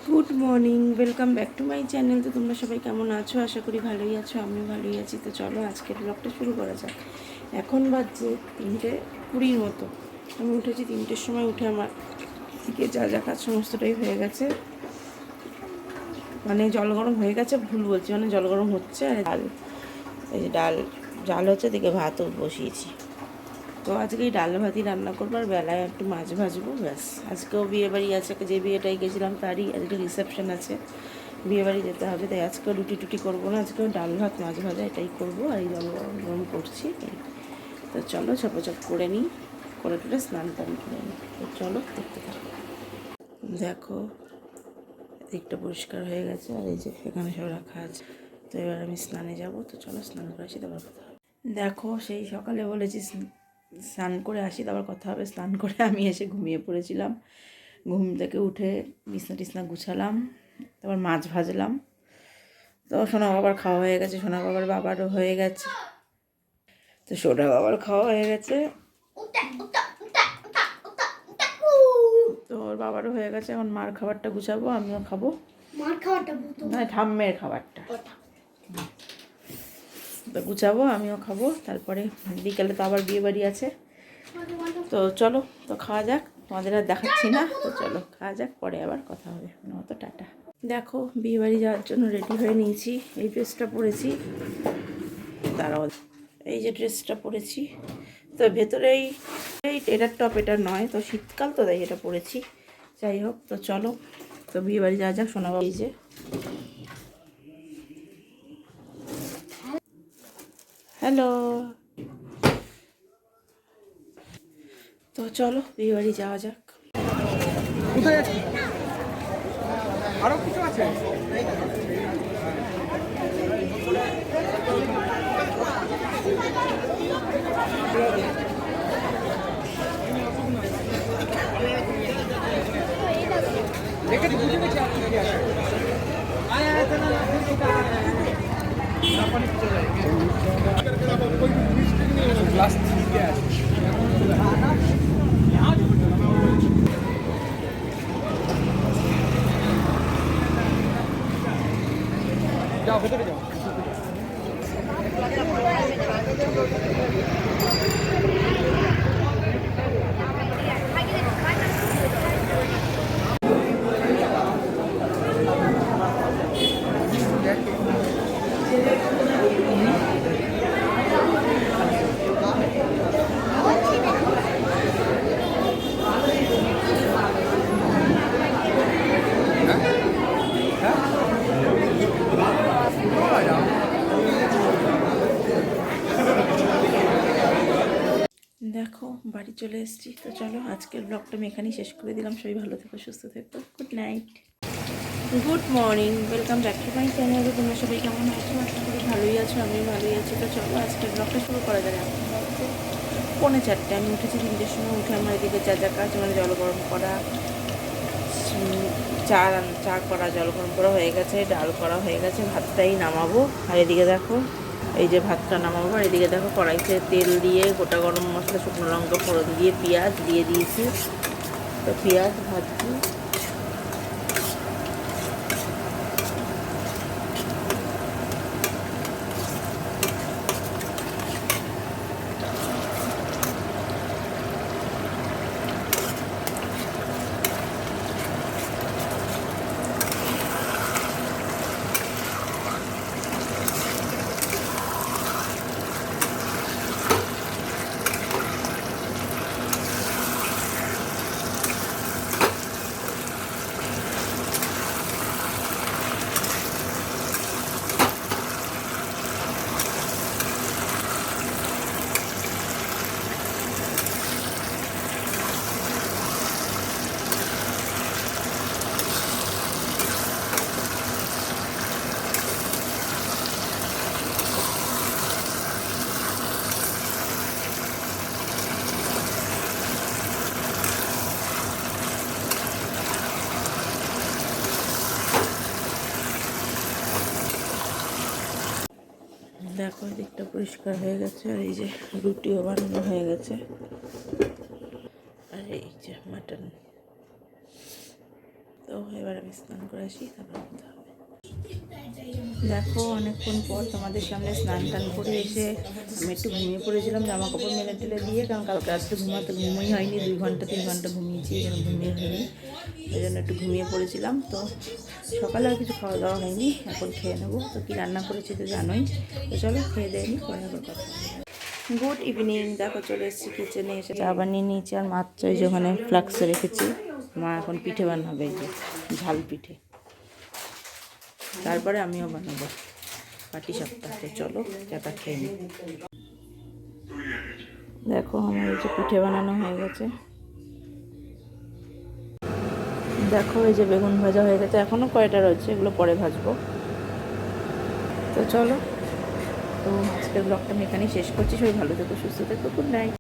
Good morning, welcome back to my channel. তো তোমরা সবাই কেমন আছো? আশা করি ভালোই আছো, আমিও ভালোই আছি। তো চলো আজকের ব্লগটা শুরু করা যাক। এখন বাজছে 3:20 মতো। আমি উঠেছি 3টের সময়। উঠে আমার দিকে যা যা কাজ সমস্তটাই হয়ে গেছে। মানে জল গরম হয়ে গেছে, ভুল বলছি, মানে জল গরম হচ্ছে। আর ডাল, এই যে ডাল জাল হচ্ছে, দিকে ভাতও বসিয়েছি। তো আজকে এই ডাল ভাতই রান্না করবো, আর বেলায় একটু মাছ ভাজবো, ব্যাস। আজকেও বিয়েবাড়ি আছে, যে বিয়েটাই গেছিলাম তারই আজকে রিসেপশন আছে, বিয়েবাড়ি যেতে হবে। তাই আজকেও রুটি টুটি করবো না, আজকেও ডাল ভাত মাছ ভাজা এটাই করবো। আর এই জল গরম গরম করছি। তো চলো চপ করে নিই, করে টুটে স্নান টান করে নিই। তো চলো দেখতে থাকো। দেখো দিকটা পরিষ্কার হয়ে গেছে, আর এই যে এখানে সব রাখা আছে। তো এবার আমি স্নানে যাব। তো চলো স্নান করে আসি, তারপর কথা হবে। দেখো সেই সকালে বলেছি স্নান করে আসি, তারপর কথা হবে। স্নান করে আমি এসে ঘুমিয়ে পড়েছিলাম। ঘুম থেকে উঠে বিছনা টিছনা গুছালাম, তারপর মাছ ভাজলাম। তো সোনা বাবার খাওয়া হয়ে গেছে, সোনা বাবার বাবারও হয়ে গেছে। তো সোনা বাবার খাওয়া হয়ে গেছে, তো ওর বাবারও হয়ে গেছে। এখন মার খাবারটা গুছাবো, আমিও খাবো। মার খাবারটা মানে ঠাম্মের খাবারটা তো গুছাবো, আমিও খাবো। তারপরে বিকেলে তো আবার বিয়ে বাড়ি আছে। তো চলো, তো খাওয়া যাক। তোমাদের আর দেখাচ্ছি না, তো চলো খাওয়া যাক, পরে আবার কথা হবে। তো টাটা। দেখো বিয়ে বাড়ি যাওয়ার জন্য রেডি হয়ে নিয়েছি। এই ড্রেসটা পরেছি, তারাও এই যে ড্রেসটা পরেছি। তো ভেতরে এই টেরার টপ, এটা নয়, তো শীতকাল তো তাই এটা পরেছি। যাই হোক, তো চলো, তো বিয়ে বাড়ি যাওয়া যাক। শোনাবো এই যে, হ্যালো। তো চলো বিয়ে বাড়ি যাওয়া যাক। কোথায় আছে? আরো কিছু আছে? দেখে বুঝে গেছি আপনি কি আছে। গ্লাস ঠিক আছে। যাও ভেতরে যাও। দেখো বাড়ি চলে এসেছি। তো চলো আজকের ব্লগটা আমি এখানেই শেষ করে দিলাম। সবাই ভালো থেকো, সুস্থ থেকো, good night. Good morning, welcome back to my channel. তোমরা সবাই কেমন আছো? আশা করি ভালোই আছো, আমিও ভালোই আছি। তো চলো আজকের ব্লগটা শুরু করা যাবে। এখন বাজছে 3:45। আমি উঠেছি 3টের সময়। উঠে আমার এদিকে যা যা কাজ, মানে জল গরম করা, চা করা, জল গরম করা হয়ে গেছে, ডাল করা হয়ে গেছে, ভাতটাই নামাবো। আর এদিকে দেখো, এই যে ভাতটা নামাবো। আর এদিকে দেখো কড়াইতে তেল দিয়ে গোটা গরম মশলা, শুকনো লঙ্কা ফোড়ন দিয়ে পেঁয়াজ দিয়ে দিয়েছি। তো পেঁয়াজ ভাজছি। দেখো দিকটা পরিষ্কার হয়ে গেছে। আর এই যে রুটিও বানানো হয়ে গেছে। আর এই যে মাটন। তো তো এবার আমি স্নান করে আসি, তারপর কথা হবে। দেখো অনেকক্ষণ পর তোমাদের সামনে স্নান টান করে এসে আমি একটু ঘুমিয়ে পড়েছিলাম জামা কাপড় মেলে টেলে দিয়ে, কারণ কালকে রাত্রে ঘুমোই হয়নি, 2 ঘন্টা 3 ঘন্টা ঘুমিয়েছি, যেন ঘুমিয়ে হয়নি, এই জন্য একটু ঘুমিয়ে পড়েছিলাম। তো সকালে আর কিছু খাওয়া দাওয়া হয়নি, এখন খেয়ে নেবো। তো কী রান্না করেছি তো জানোই, তো চলো খেয়ে দেয়নি, পরে আবার কথা হবে। গুড ইভিনিং, দেখো চলে এসেছি কিচেনে, এসে চা বানিয়ে নিয়েছি, আর মাছ ওই যে ওখানে ফ্লাক্সে রেখেছি। মা এখন পিঠে বানাবে, এই যে ঝাল পিঠে, তারপরে আমিও বানাবো পাটি সাপটা। তো চলো চাটা খেয়ে নিই। দেখো আমার এই যে পিঠে বানানো হয়ে গেছে, দেখো এই যে বেগুন ভাজা হয়ে গেছে, এখনও কয়টা রয়েছে, এগুলো পরে ভাজবো। তো চলো, তো আজকের ব্লগটা আমি এখানেই শেষ করছি। সবাই ভালো থেকো, সুস্থ থেকো, গুড নাইট।